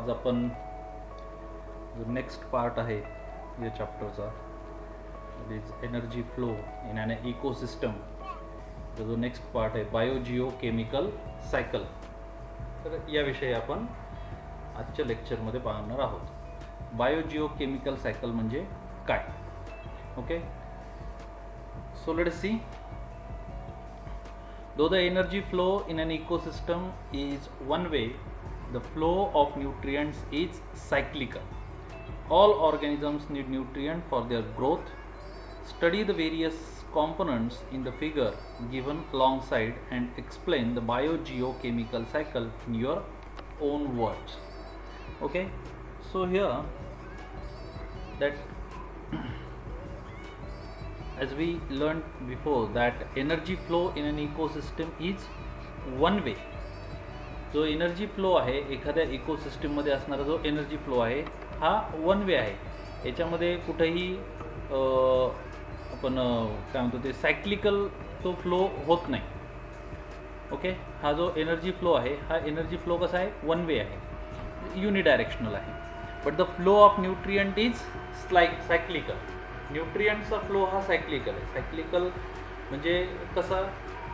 आज आपण जो नेक्स्ट पार्ट आहे या चॅप्टरचा it is energy flow in an ecosystem. जो नेक्स्ट पार्ट आहे बायोजिओ केमिकल सायकल. तर याविषयी आपण आजच्या लेक्चरमध्ये पाहणार आहोत. बायोजिओ केमिकल सायकल म्हणजे काय. Okay, so let's see. Though the energy flow in an ecosystem is one way, the flow of nutrients is cyclical. All organisms need nutrient for their growth. Study the various components in the figure given alongside and explain the biogeochemical cycle in your own words. Okay, so here that as we learned before that energy flow in an ecosystem is one way. जो energy flow आहे एखाद्या इकोसिस्टममध्ये असणारा जो energy flow आहे हा one way आहे. याच्यामध्ये कुठेही आपण काय म्हणतो ते सायक्लिकल तो फ्लो होत नाही. ओके, हा जो एनर्जी फ्लो आहे हा एनर्जी फ्लो कसा आहे, वन वे आहे, युनिडायरेक्शनल आहे. But the flow of nutrient is cyclical. न्यूट्रियंटचा फ्लो हा सायक्लिकल आहे. सायक्लिकल म्हणजे कसा,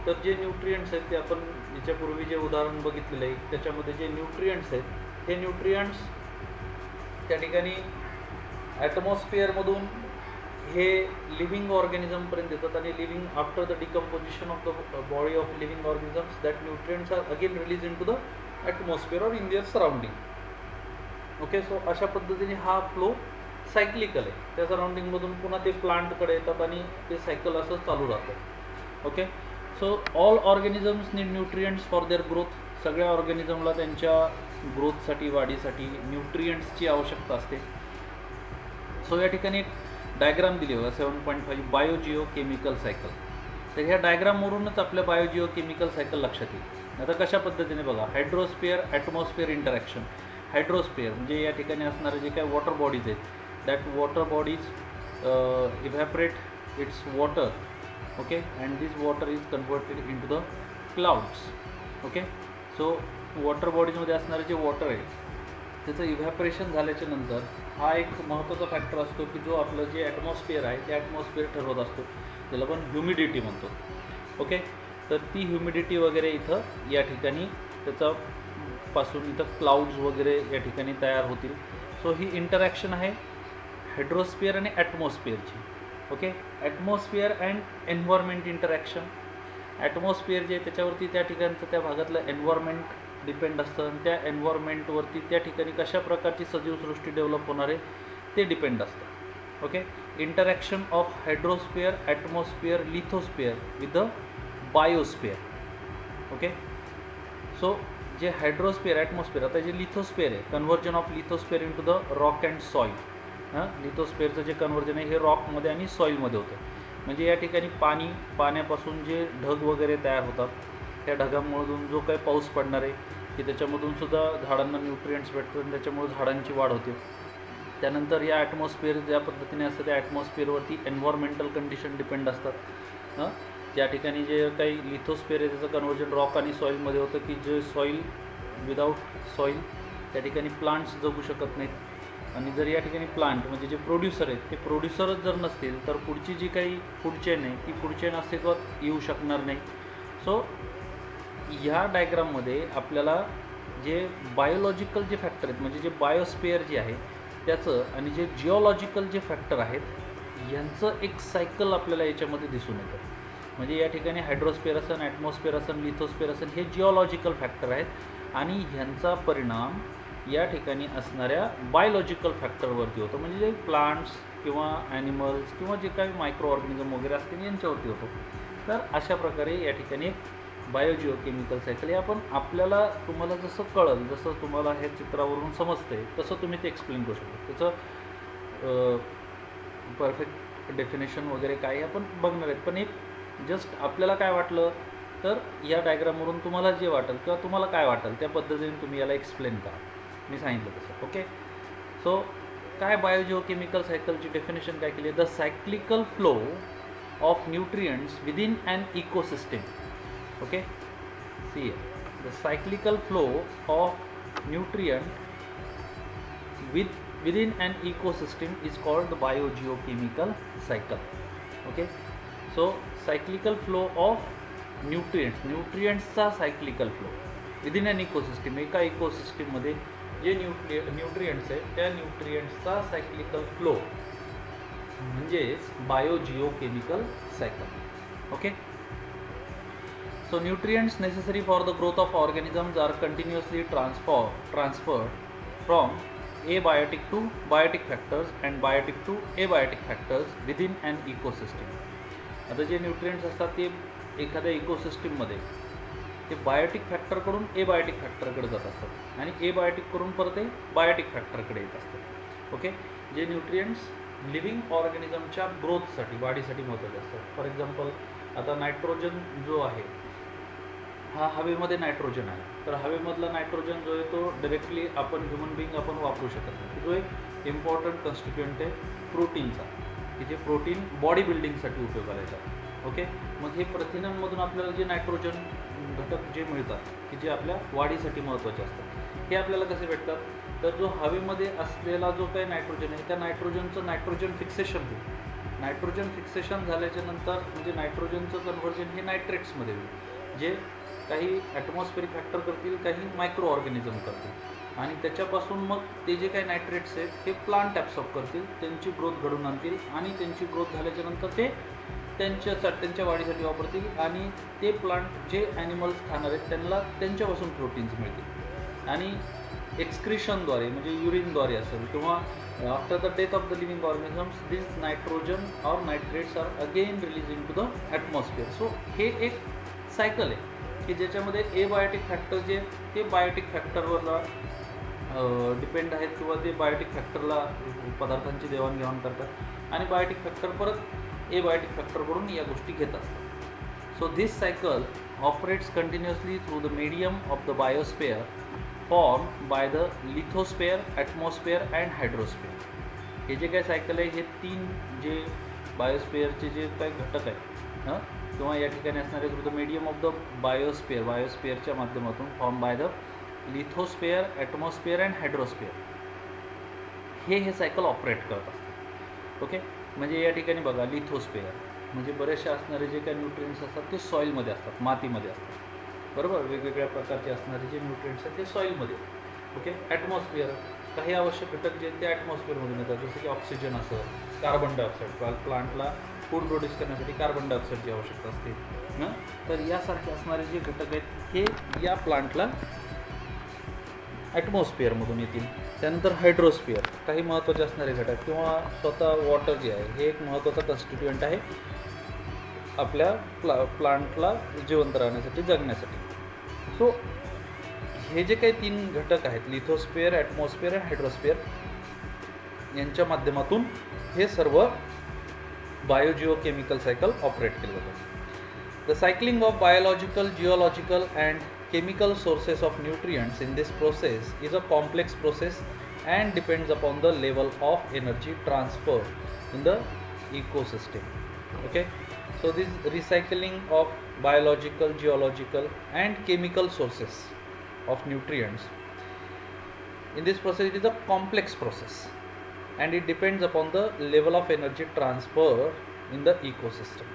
तर जे न्यूट्रियंट्स आहेत ते आपण याच्यापूर्वी जे उदाहरण बघितलेलं आहे त्याच्यामध्ये जे न्यूट्रियंट्स आहेत हे न्यूट्रियंट्स त्या ठिकाणी ॲटमॉस्फिअरमधून हे लिव्हिंग ऑर्गॅनिझमपर्यंत येतात आणि living after the decomposition of the body of living organisms that nutrients are again release in to the atmosphere or in their surrounding. Okay, so अशा पद्धतीने हा फ्लो सायक्लिकल आहे. त्या सराउंडिंगमधून पुन्हा ते प्लांटकडे येतात आणि ते सायकल असं चालू राहतं. Okay, so all organisms need nutrients for their growth. सगळ्या ऑर्गॅनिझमला त्यांच्या ग्रोथसाठी वाढीसाठी न्यूट्रियंट्सची आवश्यकता असते. सो या ठिकाणी एक डायग्राम दिली बघा 7.5 बायोजिओ केमिकल सायकल. तर ह्या डायग्रामवरूनच आपल्या बायोजिओ केमिकल सायकल लक्षात येईल. आता कशा पद्धतीने बघा, हायड्रोस्फिअर ॲटमॉस्फिअर इंटरॅक्शन. हायड्रोस्फिअर म्हणजे या ठिकाणी असणारे जे काही वॉटर बॉडीज आहेत that water bodies evaporate its water, okay, and this water is converted into the clouds. Okay, so water bodies मध्ये असणारे जे वॉटर आहे त्याचं इव्हॅपरेशन झाल्याच्या नंतर हा एक महत्त्वाचा फॅक्टर असतो की जो आपलं जे ॲटमॉस्फिअर आहे ते ॲटमॉस्फिअर ठरवत असतो. त्याला आपण ह्युमिडिटी म्हणतो. ओके, तर ती ह्युमिडिटी वगैरे इथं या ठिकाणी त्याचा पासून इथं क्लाउड्स वगैरे या ठिकाणी तयार होतील. सो ही इंटरॅक्शन आहे हायड्रोस्फिअर आणि ॲटमॉस्फिअरची. Okay, atmosphere and environment interaction. Atmosphere जे त्याच्यावरती त्या ठिकाणचं त्या भागातलं एन्व्हायरमेंट डिपेंड असतं आणि त्या एन्व्हायरमेंटवरती त्या ठिकाणी कशा प्रकारची सजीवसृष्टी डेव्हलप होणार आहे ते डिपेंड असतं. Okay, interaction of hydrosphere atmosphere lithosphere with the biosphere. Okay, so जे हायड्रोस्फिअर ॲटमॉस्फिअर, आता जे लिथोस्फिअर आहे conversion of lithosphere in to the rock and soil. लिथोस्फिअरचं जे कन्व्हर्जन आहे हे रॉकमध्ये आणि सॉईलमध्ये होतं. म्हणजे या ठिकाणी पाण्यापासून जे ढग वगैरे तयार होतात त्या ढगांमधून जो काही पाऊस पडणार आहे की त्याच्यामधून सुद्धा झाडांना न्यूट्रियंट्स भेटतात आणि त्याच्यामुळे झाडांची वाढ होते. त्यानंतर या ॲटमॉस्फिअर ज्या पद्धतीने असतं त्या ॲटमॉस्फिअरवरती एन्व्हायरमेंटल कंडिशन डिपेंड असतात. त्या ठिकाणी जे काही लिथोस्फिअर आहे त्याचं कन्व्हर्जन रॉक आणि सॉईलमध्ये होतं की जे सॉईल विदाऊट सॉईल त्या ठिकाणी प्लांट्स जगू शकत नाहीत. आणि जर या ठिकाणी प्लांट म्हणजे जे प्रोड्युसर आहेत ते प्रोड्युसरच जर नसतील तर पुढची जी काही फूड चेन आहे ती फूड चेन अस्तित्वात येऊ शकणार नाही. सो ह्या डायग्राममध्ये आपल्याला जे बायोलॉजिकल जे फॅक्टर आहेत म्हणजे जे बायोस्फिअर जे आहे त्याचं आणि जे जिओलॉजिकल जे फॅक्टर आहेत यांचं एक सायकल आपल्याला याच्यामध्ये दिसून येतं. म्हणजे या ठिकाणी हायड्रोस्फिअर असन ॲटमॉस्फिअर असन लिथोस्फिअर असन हे जिओलॉजिकल फॅक्टर आहेत आणि ह्यांचा परिणाम या ठिकाणी असणाऱ्या बायोलॉजिकल फॅक्टरवरती होतो. म्हणजे जे प्लांट्स किंवा ॲनिमल्स किंवा जे काही मायक्रो ऑर्गॅनिझम वगैरे असतील यांच्यावरती होतो. तर अशा प्रकारे या ठिकाणी एक बायोजिओ केमिकल सायकल हे आपण आपल्याला तुम्हाला जसं कळलं जसं तुम्हाला हे चित्रावरून समजते तसं तुम्ही ते एक्सप्लेन करू शकता. त्याचं परफेक्ट डेफिनेशन वगैरे काय आपण बघणार आहेत. पण एक जस्ट आपल्याला काय वाटलं तर या डायग्रामवरून तुम्हाला जे वाटेल किंवा तुम्हाला काय वाटेल त्या पद्धतीने तुम्ही याला एक्सप्लेन करा. मी सांगितलं तसं. ओके, सो काय बायोजिओ केमिकल सायकलची डेफिनेशन काय केली, the cyclical flow of nutrients within an ecosystem. Okay, see the cyclical flow of nutrient within an ecosystem is called the biogeochemical cycle. Okay, so cyclical flow of nutrientsचा cyclical flow within an ecosystem, एका ecosystem मध्ये जे nutrients आहे त्या न्यूट्रिएंट्सचा cyclical flow म्हणजेच biogeochemical cycle. Okay, so nutrients necessary for the growth of organisms are continuously transferred from abiotic to biotic factors and biotic to abiotic factors within an ecosystem. आता जे nutrients असतात ते एखाद्या इकोसिस्टीममध्ये ते बायोटिक फॅक्टरकडून एबायोटिक फॅक्टरकडे जात असतात आणि एबायोटिककडून परत ते बायोटिक फॅक्टरकडे येत असतात. ओके, जे न्यूट्रिएंट्स लिव्हिंग ऑर्गॅनिझमच्या ग्रोथसाठी वाढीसाठी महत्त्वाचे असतात. फॉर एक्झाम्पल आता नायट्रोजन जो आहे हा हवेमध्ये नायट्रोजन आहे, तर हवेमधला नायट्रोजन जो आहे तो डायरेक्टली आपण ह्युमन बिईंग आपण वापरू शकत नाही. जो एक इम्पॉर्टंट कन्स्टिट्युएंट आहे प्रोटीनचा, की जे प्रोटीन बॉडी बिल्डिंगसाठी उपयोगाला येतात. ओके, मग हे प्रथिनांमधून आपल्याला जे नायट्रोजन घटक जे मिळतात की जे आपल्या वाढीसाठी महत्त्वाचे असतात, हे आपल्याला कसे भेटतात, तर जो हवेमध्ये असलेला जो काही नायट्रोजन आहे त्या नायट्रोजनचं नायट्रोजन फिक्सेशन होईल. नायट्रोजन फिक्सेशन झाल्याच्या नंतर म्हणजे नायट्रोजनचं कन्व्हर्जन हे नायट्रेट्समध्ये होईल, जे काही ॲटमॉस्फेरिक फॅक्टर करतील, काही मायक्रो ऑर्गॅनिझम करतील आणि त्याच्यापासून मग ते जे काही नायट्रेट्स आहेत हे प्लांट ॲब्सॉर्ब करतील, त्यांची ग्रोथ घडून आणतील आणि त्यांची ग्रोथ झाल्याच्या नंतर ते त्यांच्या वाढीसाठी वापरतील आणि ते प्लांट जे ॲनिमल्स खाणार आहेत त्यांना त्यांच्यापासून प्रोटीन्स मिळतील आणि एक्सक्रिशनद्वारे म्हणजे युरिनद्वारे असेल किंवा after the death of the living organisms this nitrogen or nitrates are again release in to the atmosphere. So हे एक सायकल आहे की ज्याच्यामध्ये एबायोटिक फॅक्टर जे ते बायोटिक फॅक्टरवरला डिपेंड आहेत किंवा ते बायोटिक फॅक्टरला पदार्थांची देवाणघेवाण करतात आणि बायोटिक फॅक्टर परत एबायोटिक फॅक्टरकडून या गोष्टी घेत असतात. So this cycle operates continuously through the medium of the biosphere form by the lithosphere, atmosphere and hydrosphere. हे जे काय सायकल आहे हे तीन जे बायोस्फेअरचे जे काही घटक आहेत किंवा या ठिकाणी असणारे through the medium of the बायोस्फेअरच्या माध्यमातून form by the lithosphere, atmosphere and hydrosphere हे सायकल ऑपरेट करत असतात. ओके, म्हणजे या ठिकाणी बघा लिथोस्फेअर म्हणजे बरेचसे असणारे जे काही न्यूट्रिएंट्स असतात ते सॉईलमध्ये असतात, मातीमध्ये असतात, बरोबर. वेगवेगळ्या प्रकारचे असणारे जे न्यूट्रिएंट्स आहेत ते सॉईलमध्ये. ओके, ॲटमॉस्फिअर काही आवश्यक घटक जे आहेत ते ॲटमॉस्फिअरमधून येतात, जसं की ऑक्सिजन असेल, कार्बन डायऑक्साईड, प्लांटला फूड प्रोड्यूस करण्यासाठी कार्बन डायऑक्साईडची आवश्यकता असते ना, तर यासारखे असणारे जे घटक आहेत हे या प्लांटला ॲटमॉस्फिअरमधून येतील. त्यानंतर हायड्रोस्फिअर काही महत्त्वाचे असणारे घटक किंवा स्वतः वॉटर जे आहे हे एक महत्त्वाचा कन्स्टिट्युएंट आहे आपल्या प्लांटला जिवंत राहण्यासाठी, जगण्यासाठी. सो हे जे काही तीन घटक आहेत लिथोस्फिअर, ॲटमॉस्फिअर आणि हायड्रोस्फिअर यांच्या माध्यमातून हे सर्व बायोजिओकेमिकल सायकल ऑपरेट केलं जातं. The cycling of biological, geological and chemical sources of nutrients in this process is a complex process and depends upon the level of energy transfer in the ecosystem. Okay, so this recycling of biological, geological and chemical sources of nutrients in this process, it is a complex process and it depends upon the level of energy transfer in the ecosystem.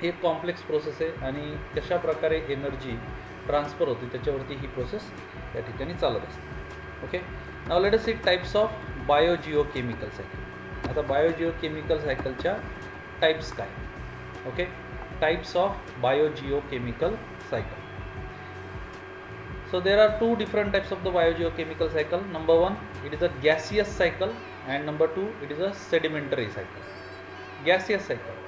हे complex process आहे आणि कशा प्रकारे energy transfer होते त्याच्यावरती ही process या ठिकाणी चालत असते. Okay, now let us see types of biogeochemical cycle. आता बायोजिओकेमिकल सायकलच्या टाईप्स काय. Okay, types of biogeochemical cycle. So there are two different types of the biogeochemical cycle. Number one, it is a gaseous cycle, and number two, it is a sedimentary cycle. Gaseous cycle.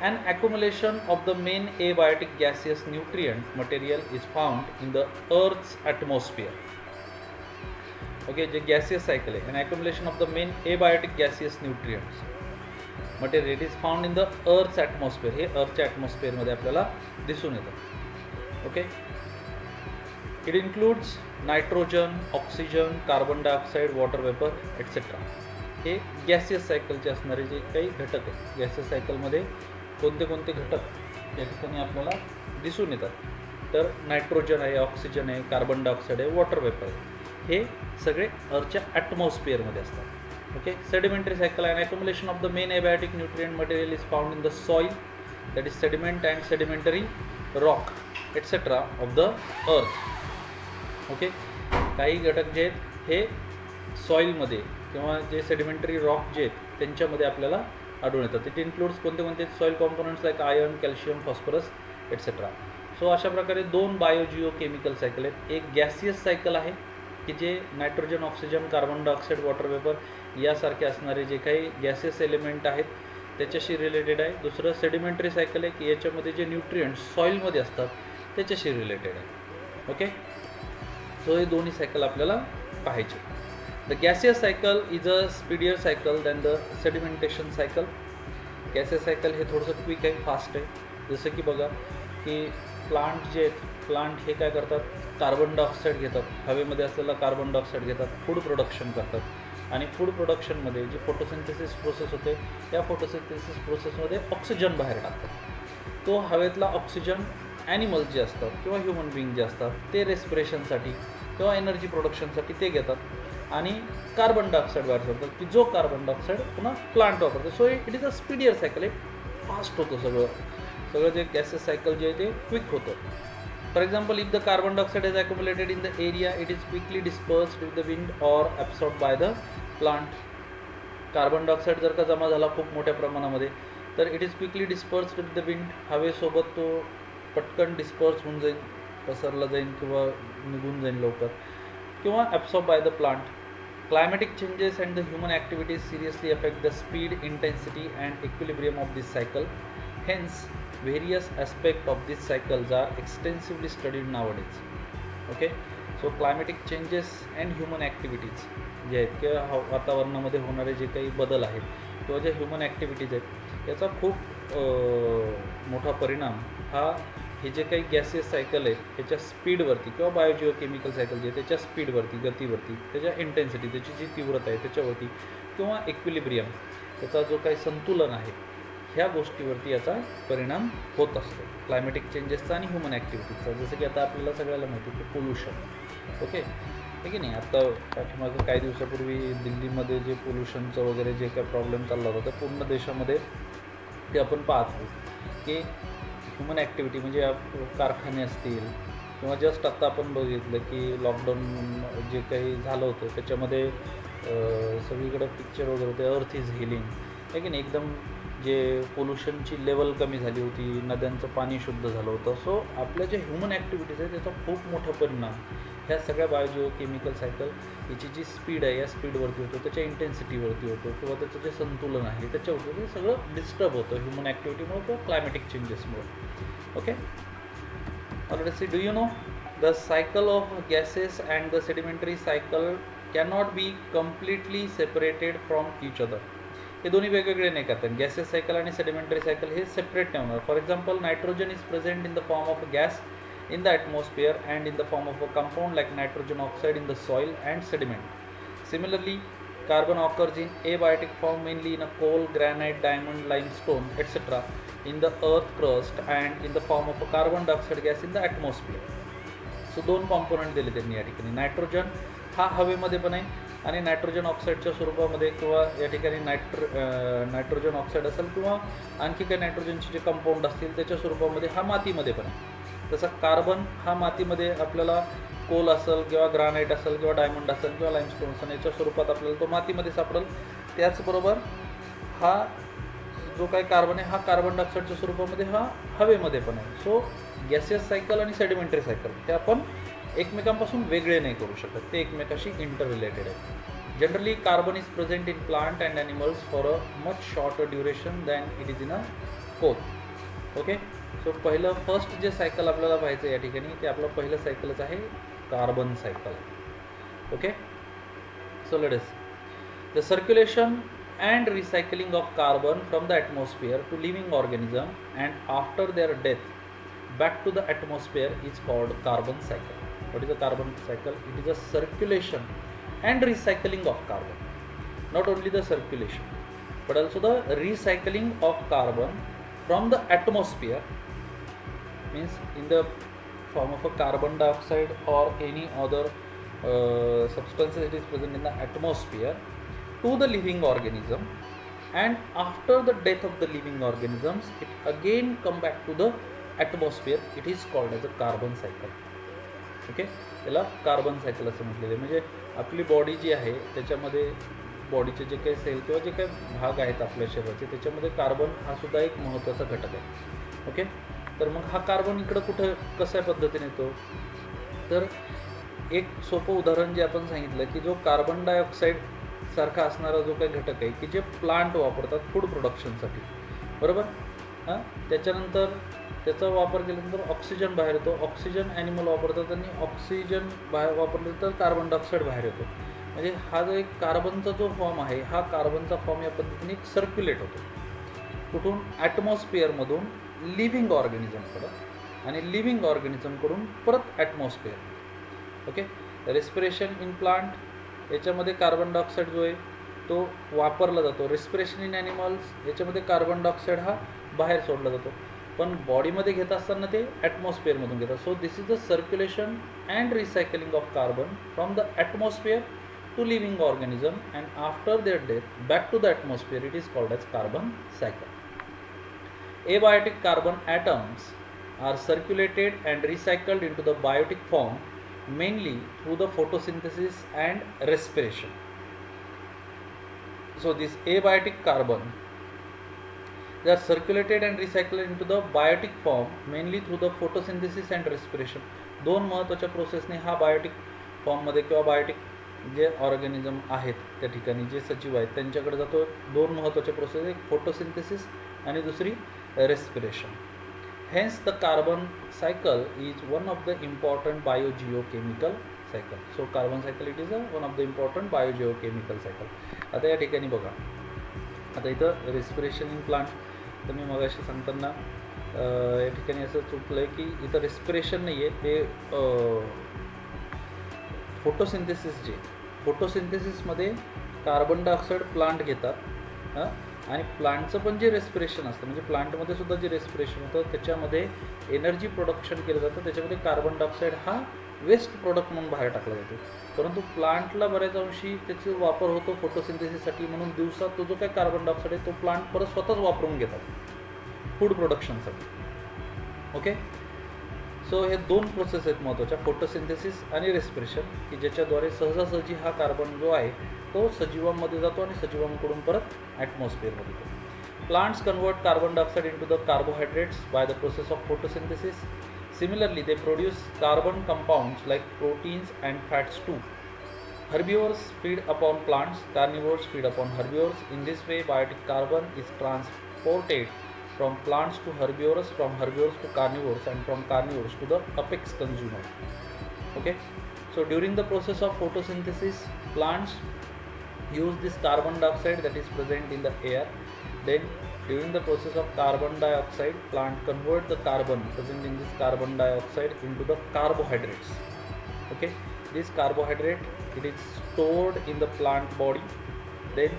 An accumulation of the main abiotic gaseous nutrient material is found in the Earth's atmosphere. Okay, the gaseous cycle, an accumulation of the main abiotic gaseous nutrients material, it is found in the Earth's atmosphere. हे Earthच्या atmosphere मध्ये आपल्याला दिसून येतं. Okay, it includes nitrogen, oxygen, carbon dioxide, water vapor, etc. हे gaseous सायकलचे असणारे जे काही घटक आहेत. गॅसियस सायकलमध्ये कोणते कोणते घटक या ठिकाणी आपल्याला दिसून येतात, तर नायट्रोजन आहे, ऑक्सिजन आहे, कार्बन डायऑक्साईड आहे, वॉटर वेपर आहे. हे सगळे अर्थच्या ॲटमॉस्फिअरमध्ये असतात. Okay, sedimentary cycle, an accumulation of the main abiotic nutrient material is found in the soil, that is sediment and sedimentary rock etc. of the earth. Okay, काही घटक जे आहेत हे सॉईलमध्ये किंवा जे सेडिमेंटरी रॉक जे आहेत त्यांच्यामध्ये आपल्याला आढळून येतात. इट इन्क्लूड्स कोणते कोणते soil components like iron, calcium, phosphorus etcetera. So अशा प्रकारे 2 बायोजिओ केमिकल सायकल आहेत. एक गॅसियस सायकल आहे की जे nitrogen, oxygen, carbon dioxide, water vapour यासारखे असणारे जे काही गॅसेस एलिमेंट आहेत त्याच्याशी रिलेटेड आहे. दुसरं सेडिमेंटरी सायकल आहे की याच्यामध्ये जे न्यूट्रिएंट्स सॉईलमध्ये असतात त्याच्याशी रिलेटेड आहे. ओके, सो हे दोन्ही सायकल आपल्याला पाहायचे. The gaseous cycle is a speedier cycle than the sedimentation cycle. Gaseous cycle हे थोडंसं क्विक आहे, फास्ट आहे. जसं की बघा की प्लांट जे आहेत, प्लांट हे काय करतात, कार्बन डायऑक्साईड घेतात, हवेमध्ये असलेला कार्बन डायऑक्साईड घेतात, फूड प्रोडक्शन करतात आणि फूड प्रोडक्शनमध्ये जी फोटोसिंथेसिस प्रोसेस होते त्या फोटोसिंथेसिस प्रोसेसमध्ये ऑक्सिजन बाहेर टाकतात. तो हवेतला ऑक्सिजन ॲनिमल्स जे असतात किंवा ह्युमन बिईंग जे असतात ते रेस्पिरेशनसाठी किंवा एनर्जी प्रोडक्शनसाठी ते घेतात आणि कार्बन डायऑक्साईड बाहेर सोडतात की जो कार्बन डायऑक्साईड पुन्हा प्लांट वापरतो. So it is a speedier cycle. हे फास्ट होतं सगळं जे गॅसेस सायकल जे आहे ते क्विक होतं. For example, if the carbon dioxide is accumulated in the area it is quickly dispersed with the wind or absorb by the plant. Carbon dioxide जर का जमा झाला खूप मोठ्या प्रमाणामध्ये तर it is quickly dispersed with the wind. हवेसोबत तो पटकन डिस्पर्स होऊन जाईल, पसरला जाईल किंवा निघून जाईल लवकर, किंवा absorb by the plant. Climatic changes and the human activities seriously affect the speed, intensity and equilibrium of this cycle. Hence, various aspects of these cycles are extensively studied nowadays. Okay, so climatic changes and human activities जे आहेत किंवा वातावरणामध्ये होणारे जे काही बदल आहेत किंवा जे ह्युमन ॲक्टिव्हिटीज आहेत याचा खूप मोठा परिणाम हा हे जे काही गॅसेस सायकल आहे त्याच्या स्पीडवरती किंवा बायोजिओ केमिकल सायकल जे आहे त्याच्या स्पीडवरती, गतीवरती, त्याच्या इंटेन्सिटी, त्याची जी तीव्रता आहे त्याच्यावरती किंवा इक्विलिब्रियम त्याचा जो काही संतुलन आहे ह्या गोष्टीवरती याचा परिणाम होत असतो. क्लायमॅटिक चेंजेसचा आणि ह्युमन ॲक्टिव्हिटीजचा. जसं की आता आपल्याला सगळ्याला माहिती आहे की पोल्युशन. ओके, आहे की नाही. आता पाठीमागं काही दिवसापूर्वी दिल्लीमध्ये जे पोल्युशनचं वगैरे जे काही प्रॉब्लेम चालला होता तर पूर्ण देशामध्ये ते आपण पाहतो की ह्युमन ॲक्टिव्हिटी म्हणजे कारखाने असतील किंवा जस्ट आत्ता आपण बघितलं की लॉकडाऊन जे काही झालं होतं त्याच्यामध्ये सगळीकडं पिक्चर वगैरे होते, अर्थ इज हिलिंग, आहे की नाही. एकदम जे पोल्युशनची लेवल कमी झाली होती, नद्यांचं पाणी शुद्ध झालं होतं. सो आपल्या जे ह्युमन ॲक्टिव्हिटीज आहे त्याचा खूप मोठा परिणाम ह्या सगळ्या बायोजिओ केमिकल सायकल याची जी स्पीड आहे या स्पीडवरती होतो, त्याच्या इंटेन्सिटीवरती होतो किंवा त्याचं जे संतुलन आहे त्याच्यावरती ते सगळं डिस्टर्ब होतं ह्युमन ॲक्टिव्हिटीमुळे किंवा क्लायमॅटिक चेंजेसमुळे. Okay, already see, do you know the cycle of gases and the sedimentary cycle cannot be completely separated from each other. हे दोन्ही वेगवेगळे नाही करतात. गॅसेस सायकल आणि सेडिमेंटरी सायकल हे सेपरेट नाही होणार. For example, nitrogen is present in the form of gas in the atmosphere and in the form of a compound like nitrogen oxide in the soil and sediment. Similarly, carbon occurs in abiotic form mainly in a coal, granite, diamond, limestone, etc. in the earth crust and in the form of a carbon dioxide gas in the atmosphere. So दोन component दिले त्यांनी या ठिकाणी. Nitrogen हा हवेमध्ये पण आहे आणि नायट्रोजन ऑक्साईडच्या स्वरूपामध्ये किंवा या ठिकाणी नायट्रोजन ऑक्साईड असेल किंवा आणखी काही नायट्रोजनचे जे कंपाऊंड असतील त्याच्या स्वरूपामध्ये हा मातीमध्ये पण आहे. तसा कार्बन हा मातीमध्ये आपल्याला कोल असेल किंवा ग्रानाईट असेल किंवा डायमंड असेल किंवा लाईमस्टोन असेल याच्या स्वरूपात आपल्याला तो मातीमध्ये सापडेल. त्याचबरोबर हा जो काही कार्बन आहे हा कार्बन डायऑक्साईडच्या स्वरूपामध्ये हा हवेमध्ये पण आहे. सो गॅसियस सायकल आणि सेडिमेंटरी सायकल हे आपण एकमेकांपासून वेगळे नाही करू शकत, ते एकमेकाशी इंटर रिलेटेड आहे. Generally carbon is present in plant and animals for a much shorter duration than it is in a coal. Okay, so पहिलं फर्स्ट जे सायकल आपल्याला पाहायचं आहे या ठिकाणी ते आपलं पहिलं सायकलच आहे carbon cycle. Okay, so let us the circulation and recycling of carbon from the atmosphere to living organism and after their death back to the atmosphere is called carbon cycle. What is the carbon cycle? It is a circulation and recycling of carbon. Not only the circulation but also the recycling of carbon from the atmosphere, means in the form of a carbon dioxide or any other substances it is present in the atmosphere to the living organism, and after the death of the living organisms it again come back to the atmosphere. It is called as a carbon cycle. Okay, त्याला carbon cycle असं म्हटलेलं आहे. म्हणजे आपली body जी आहे त्याच्यामध्ये बॉडीचे जे काही सेल किंवा जे काही भाग आहेत आपल्या शरीराचे त्याच्यामध्ये कार्बन हा सुद्धा एक महत्त्वाचा घटक आहे. ओके, तर मग हा कार्बन इकडं कुठं कशा पद्धतीने येतो, तर एक सोपं उदाहरण जे आपण सांगितलं की जो कार्बन डायऑक्साईड सारखा असणारा जो काही घटक आहे की जे प्लांट वापरतात फूड प्रोडक्शनसाठी, बरोबर. हां, त्याच्यानंतर त्याचा वापर केल्यानंतर ऑक्सिजन बाहेर येतो. ऑक्सिजन ॲनिमल वापरतात आणि ऑक्सिजन बाहेर वापरल्यानंतर कार्बन डायऑक्साईड बाहेर येतो. म्हणजे हा जो एक कार्बनचा जो फॉर्म आहे हा कार्बनचा फॉर्म या पद्धतीने सर्क्युलेट होतो. कुठून? ॲटमॉस्फिअरमधून लिव्हिंग ऑर्गॅनिझमकडं आणि लिव्हिंग ऑर्गॅनिझमकडून परत atmosphere. Okay, respiration in plant याच्यामध्ये कार्बन डायऑक्साईड जो आहे तो वापरला जातो. रेस्पिरेशन इन ॲनिमल्स याच्यामध्ये कार्बन डायऑक्साईड हा बाहेर सोडला जातो, पण बॉडीमध्ये घेत असताना ते ॲटमॉस्फिअरमधून घेतात. So this is the circulation and recycling of carbon from the atmosphere to living organism and after their death back to the atmosphere. It is called as carbon cycle. Abiotic carbon atoms are circulated and recycled into the biotic form mainly through the photosynthesis and respiration. So this abiotic carbon, they are circulated and recycled into the biotic form mainly through the photosynthesis and respiration. दोन महत्त्वाच्या प्रोसेसने हा Biotique फॉर्ममध्ये किंवा Biotique जे organism आहेत त्या ठिकाणी जे सजीव आहेत त्यांच्याकडे जातो. दोन महत्त्वाच्या प्रोसेस, एक फोटोसिंथेसिस आणि दुसरी respiration. Hence the carbon cycle is one of the important biogeochemical cycle. So carbon cycle it is one of the important biogeochemical cycle. आता या ठिकाणी बघा, आता इथं रेस्पिरेशन इन प्लांट तर मी मगाशी सांगताना या ठिकाणी असं चुकलं आहे की इथं रेस्पिरेशन नाही आहे, ते फोटोसिंथेसिस जे फोटोसिंथेसिसमध्ये कार्बन डायऑक्साईड प्लांट घेतात आणि प्लांटचं पण जे रेस्पिरेशन असतं म्हणजे प्लांटमध्ये सुद्धा जे रेस्पिरेशन होतं त्याच्यामध्ये एनर्जी प्रोडक्शन केलं जातं. त्याच्यामध्ये कार्बन डायऑक्साईड हा वेस्ट प्रोडक्ट म्हणून बाहेर टाकला जातो, परंतु प्लांटला बऱ्याच अंशी त्याचा वापर होतो फोटोसिंथेसिससाठी. म्हणून दिवसात तो जो काही कार्बन डायऑक्साईड आहे तो प्लांट परत स्वतःच वापरून घेतात फूड प्रोडक्शनसाठी. ओके, सो हे दोन प्रोसेस आहेत महत्त्वाच्या, फोटोसिंथेसिस आणि रेस्पिरेशन, की ज्याच्याद्वारे सहजासहजी हा कार्बन जो आहे तो सजीवांमध्ये जातो आणि सजीवांकडून परत ॲटमॉस्फिअरमध्ये येतो. Plants convert carbon dioxide into the carbohydrates by the process of photosynthesis. Similarly they produce carbon compounds like proteins and fats too. Herbivores feed upon plants, carnivores feed upon herbivores. In this way, biotic carbon is transported from plants to herbivores, from herbivores to carnivores, and from carnivores to the apex consumer. Okay, so during the process of photosynthesis, plants use this carbon dioxide that is present in the air. Then during the process of carbon dioxide, plant convert the carbon present in this carbon dioxide into the carbohydrates. Okay, this carbohydrate it is stored in the plant body. Then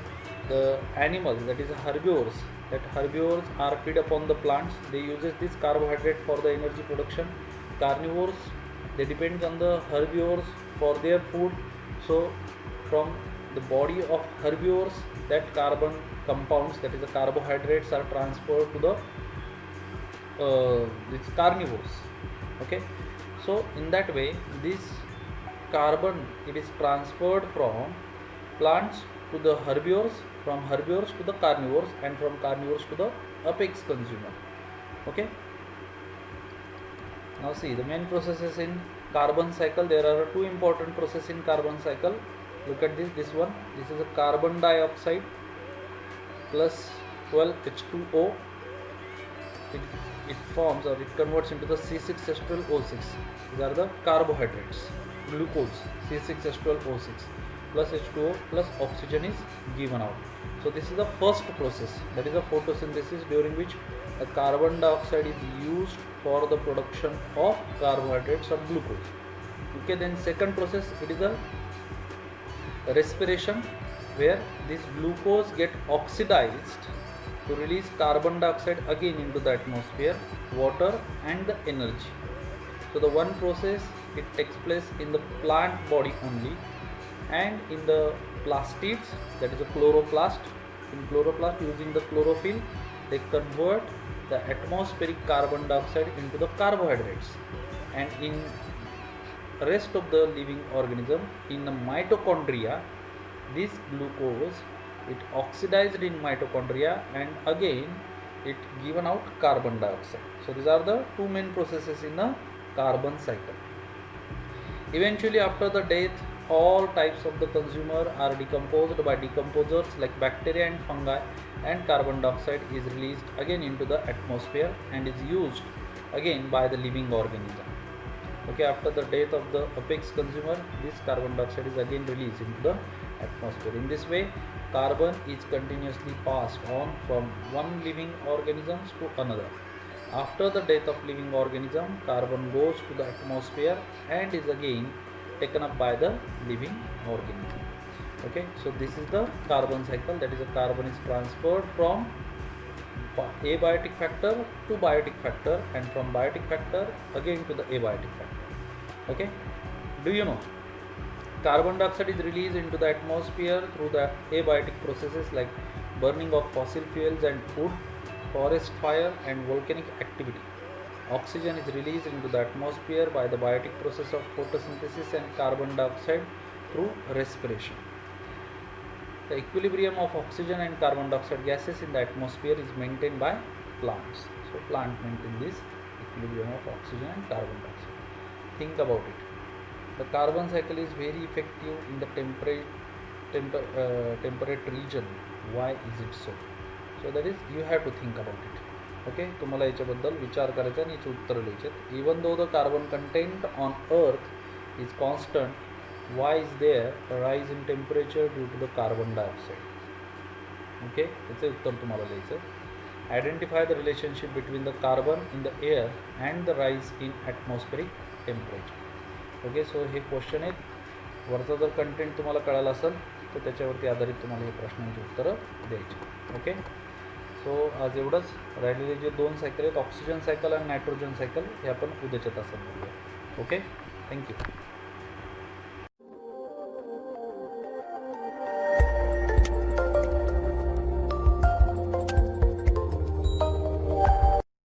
the animals, that is herbivores, that herbivores are feed upon the plants. They uses this carbohydrate for the energy production. Carnivores, they depend on the herbivores for their food. So from the body of herbivores, that carbon compounds, that is the carbohydrates, are transferred to the these carnivores. Okay, so in that way this carbon it is transferred from plants to the herbivores, from herbivores to the carnivores, and from carnivores to the apex consumer. Okay, now see the main processes in carbon cycle. There are two important processes in carbon cycle. Look at this one. This is a carbon dioxide plus 12H2O. It forms or it converts into the C6H12O6. These are the carbohydrates. Glucose C6H12O6 plus H2O plus oxygen is given out. So this is the first process, that is the photosynthesis, during which a carbon dioxide is used for the production of carbohydrates or glucose. Okay, then second process it is a respiration, where this glucose get oxidized to release carbon dioxide again into the atmosphere, water and the energy. So the one process it takes place in the plant body only, and in the plastids, that is a chloroplast. In chloroplast, using the chlorophyll, they convert the atmospheric carbon dioxide into the carbohydrates, and in rest of the living organism, in the mitochondria, this glucose it oxidized in mitochondria, and again it given out carbon dioxide. So these are the two main processes in the carbon cycle. Eventually, after the death, all types of the consumer are decomposed by decomposers like bacteria and fungi, and carbon dioxide is released again into the atmosphere and is used again by the living organism. Okay, after the death of the apex consumer, this carbon dioxide is again released into the atmosphere. In this way, carbon is continuously passed on from one living organism to another. After the death of living organism, carbon goes to the atmosphere and is again taken up by the living organism. Okay, so this is the carbon cycle, that is, a carbon is transferred from abiotic factor to biotic factor, and from biotic factor again to the abiotic factor. Okay, do you know carbon dioxide is released into the atmosphere through the abiotic processes like burning of fossil fuels and wood, forest fire, and volcanic activity. Oxygen is released into the atmosphere by the biotic process of photosynthesis, and carbon dioxide through respiration. The equilibrium of oxygen and carbon dioxide gases in the atmosphere is maintained by plants. So plant maintain this equilibrium of oxygen and carbon dioxide. Think about it. The carbon cycle is very effective in the temperate region. Why is it so? So that is, you have to think about it. Okay, तुम्हाला याच्याबद्दल विचार करायचा आणि याची उत्तरं द्यायची. Even though the carbon content on earth is constant, why is there a rise in temperature due to the carbon dioxide? Okay, याचे उत्तर तुम्हाला द्यायचं. Identify the relationship between the carbon in the air and the rise in atmospheric temperature. Okay, so हे question आहेत. वरचा जर content तुम्हाला कळालं असेल तर त्याच्यावरती आधारित तुम्हाला हे प्रश्नांची उत्तरं द्यायची. ओके, सो आज एवढंच. राहिलेले जे दोन सायकल आहेत, ऑक्सिजन सायकल आणि नायट्रोजन सायकल, हे आपण उद्याच्या तासात बघूया. Okay, thank you.